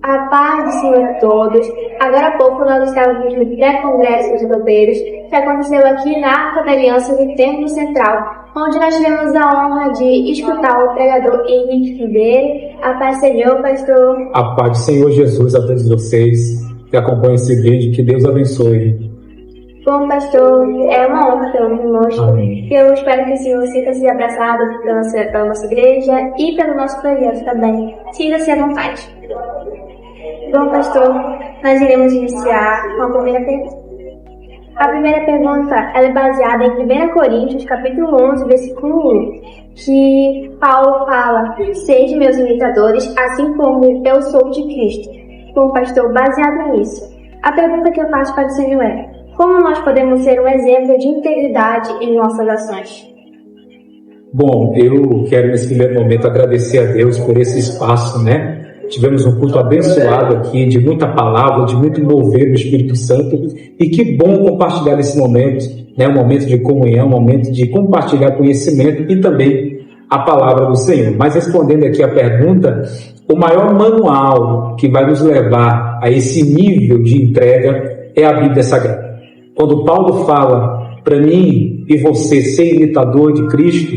A paz do Senhor a todos. Agora há pouco nós estávamos no pré-congresso dos Tropeiros, que aconteceu aqui na Arca da Aliança no Templo Central, onde nós tivemos a honra de escutar o pregador Henrique Ribeiro. A paz do Senhor, pastor. A paz do Senhor Jesus a todos vocês que acompanham esse vídeo. Que Deus abençoe. Bom, pastor, é uma honra tê-lo conosco. Amém. Eu espero que o Senhor sinta-se abraçado pela nossa igreja e pelo nosso projeto também. Sinta-se à vontade. Bom, pastor, nós iremos iniciar com a primeira pergunta. A primeira pergunta ela é baseada em 1 Coríntios, capítulo 11, versículo 1, que Paulo fala: "Sede meus imitadores, assim como eu sou de Cristo." Bom, pastor, baseado nisso, a pergunta que eu faço para o Senhor é: como nós podemos ser um exemplo de integridade em nossas ações? Bom, eu quero nesse primeiro momento agradecer a Deus por esse espaço, né? Tivemos um culto abençoado aqui, de muita palavra, de muito mover do Espírito Santo, e que bom compartilhar esse momento, né? Um momento de comunhão, um momento de compartilhar conhecimento e também a palavra do Senhor. Mas respondendo aqui a pergunta, o maior manual que vai nos levar a esse nível de entrega é a Bíblia Sagrada. Quando Paulo fala para mim e você ser imitador de Cristo,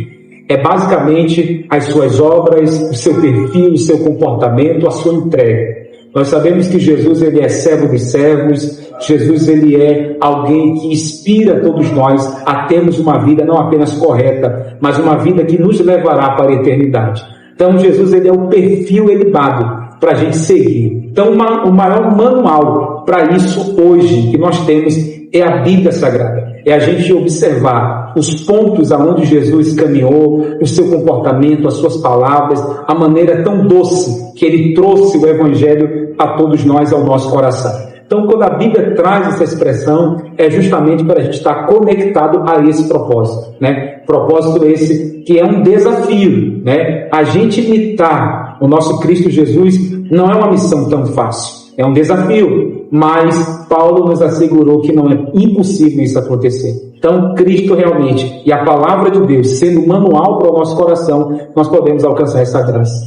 é basicamente as suas obras, o seu perfil, o seu comportamento, a sua entrega. Nós sabemos que Jesus ele é servo dos servos, Jesus ele é alguém que inspira todos nós a termos uma vida não apenas correta, mas uma vida que nos levará para a eternidade. Então Jesus ele é o perfil elevado para a gente seguir. Então o maior manual para isso hoje que nós temos é a Bíblia Sagrada. É a gente observar os pontos aonde Jesus caminhou, o seu comportamento, as suas palavras, a maneira tão doce que ele trouxe o Evangelho a todos nós, ao nosso coração. Então, quando a Bíblia traz essa expressão, é justamente para a gente estar conectado a esse propósito, né? Propósito esse que é um desafio, né? A gente imitar o nosso Cristo Jesus não é uma missão tão fácil, é um desafio, mas Paulo nos assegurou que não é impossível isso acontecer. Então, Cristo realmente, e a palavra de Deus, sendo manual para o nosso coração, nós podemos alcançar essa graça.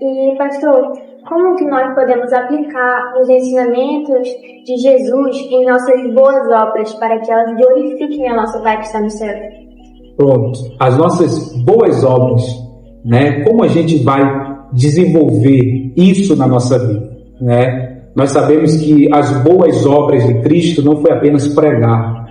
E, pastor, como que nós podemos aplicar os ensinamentos de Jesus em nossas boas obras para que elas glorifiquem a nossa Pai que está no céu? Pronto. As nossas boas obras, né? Como a gente vai desenvolver isso na nossa vida, né? Nós sabemos que as boas obras de Cristo não foi apenas pregar.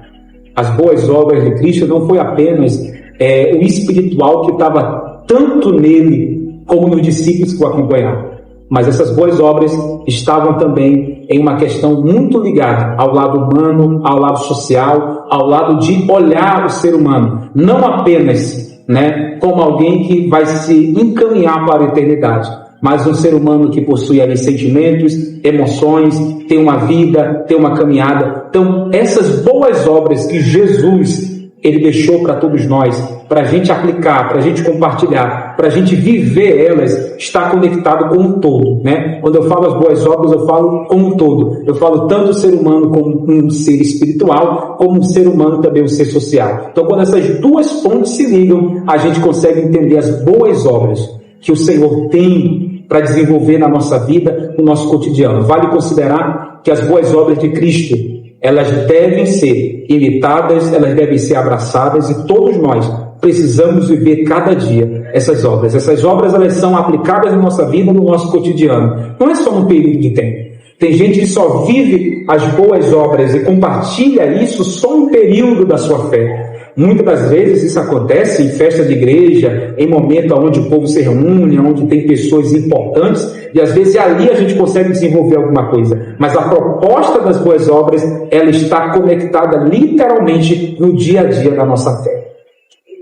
As boas obras de Cristo não foi apenas o espiritual que estava tanto nele como nos discípulos que o acompanhavam. Mas essas boas obras estavam também em uma questão muito ligada ao lado humano, ao lado social, ao lado de olhar o ser humano. Não apenas, né, como alguém que vai se encaminhar para a eternidade, mas um ser humano que possui ali sentimentos, emoções, tem uma vida, tem uma caminhada. Então, essas boas obras que Jesus ele deixou para todos nós, para a gente aplicar, para a gente compartilhar, para a gente viver elas, está conectado com um todo, né? Quando eu falo as boas obras, eu falo como um todo. Eu falo tanto o ser humano como um ser espiritual, como um ser humano também um ser social. Então, quando essas duas pontes se ligam, a gente consegue entender as boas obras que o Senhor tem para desenvolver na nossa vida, no nosso cotidiano. Vale considerar que as boas obras de Cristo, elas devem ser imitadas, elas devem ser abraçadas, e todos nós precisamos viver cada dia essas obras. Essas obras, elas são aplicadas na nossa vida, no nosso cotidiano. Não é só um período de tempo. Tem gente que só vive as boas obras e compartilha isso só um período da sua fé. Muitas das vezes isso acontece em festa de igreja, em momento onde o povo se reúne, onde tem pessoas importantes, e às vezes ali a gente consegue desenvolver alguma coisa. Mas a proposta das boas obras, ela está conectada literalmente no dia a dia da nossa fé.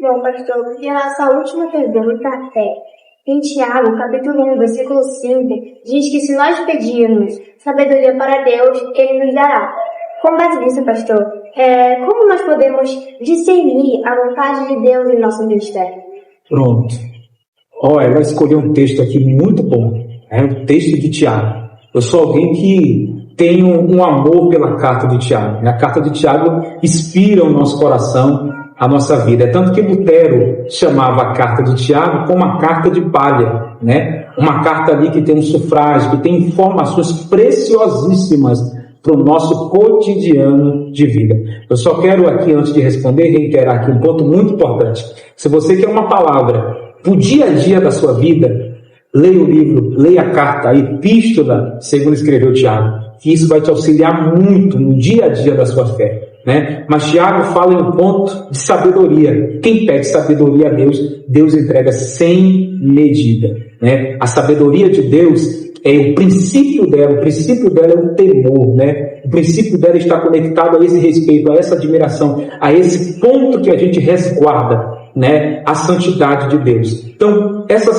Bom, pastor, e a nossa última pergunta é: em Tiago, capítulo 1, versículo 5, diz que se nós pedirmos sabedoria para Deus, Ele nos dará. Com base nisso, pastor, como nós podemos discernir a vontade de Deus em nosso ministério? Pronto. Ela escolheu um texto aqui muito bom. É o texto de Tiago. Eu sou alguém que tem um amor pela carta de Tiago. A carta de Tiago inspira o nosso coração, a nossa vida. É tanto que Lutero chamava a carta de Tiago como a carta de palha, né? Uma carta ali que tem um sufrágio, que tem informações preciosíssimas para o nosso cotidiano de vida. Eu só quero aqui, antes de responder, reiterar aqui um ponto muito importante. Se você quer uma palavra para o dia a dia da sua vida, leia o livro, leia a carta, a epístola, segundo escreveu Tiago, que isso vai te auxiliar muito no dia a dia da sua fé. Né? Mas Tiago fala em um ponto de sabedoria. Quem pede sabedoria a Deus, Deus entrega sem medida. Né? A sabedoria de Deus o princípio dela é o temor, né? O princípio dela está conectado a esse respeito, a essa admiração, a esse ponto que a gente resguarda, né? A santidade de Deus. Então, essa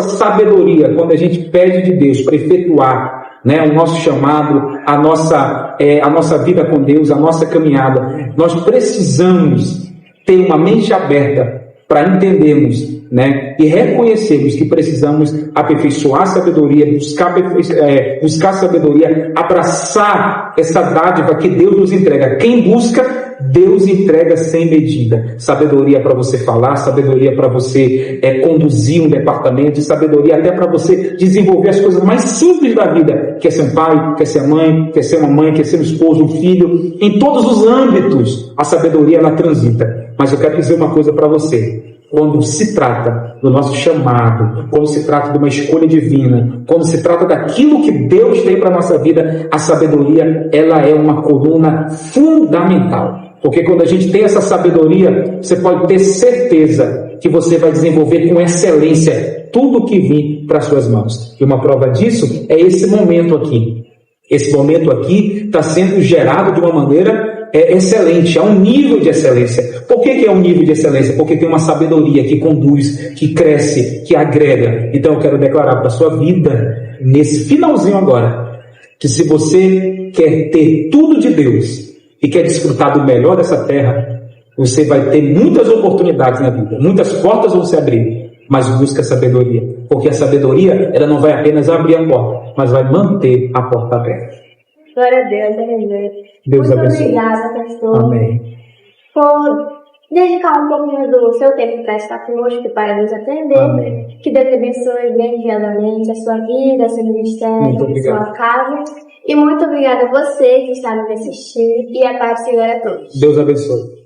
sabedoria, quando a gente pede de Deus para efetuar, né, o nosso chamado, a nossa vida com Deus, a nossa caminhada, nós precisamos ter uma mente aberta para entendermos, né, e reconhecermos que precisamos aperfeiçoar a sabedoria, buscar sabedoria, abraçar essa dádiva que Deus nos entrega. Quem busca, Deus entrega sem medida. Sabedoria para você falar, sabedoria para você conduzir um departamento, sabedoria até para você desenvolver as coisas mais simples da vida. Quer ser um pai, quer ser mãe, quer ser uma mãe, quer ser um esposo, um filho. Em todos os âmbitos, a sabedoria ela transita. Mas eu quero dizer uma coisa para você. Quando se trata do nosso chamado, quando se trata de uma escolha divina, quando se trata daquilo que Deus tem para a nossa vida, a sabedoria, ela é uma coluna fundamental. Porque quando a gente tem essa sabedoria, você pode ter certeza que você vai desenvolver com excelência tudo que vir para as suas mãos. E uma prova disso é esse momento aqui. Esse momento aqui está sendo gerado de uma maneira excelente, a um nível de excelência. Por que é um nível de excelência? Porque tem uma sabedoria que conduz, que cresce, que agrega. Então eu quero declarar para a sua vida, nesse finalzinho agora, que se você quer ter tudo de Deus e quer desfrutar do melhor dessa terra, você vai ter muitas oportunidades na vida, muitas portas vão se abrir, mas busca a sabedoria, porque a sabedoria ela não vai apenas abrir a porta, mas vai manter a porta aberta. Glória a Deus, aleluia. Deus muito abençoe. Obrigada, pastor. Amém. Por dedicar um pouquinho do seu tempo para estar conosco e para nos atender. Amém. Que Deus abençoe grandiosamente a sua vida, seu ministério, a sua casa. E muito obrigada a você que está nos assistindo. E a paz do Senhor a todos. Deus abençoe.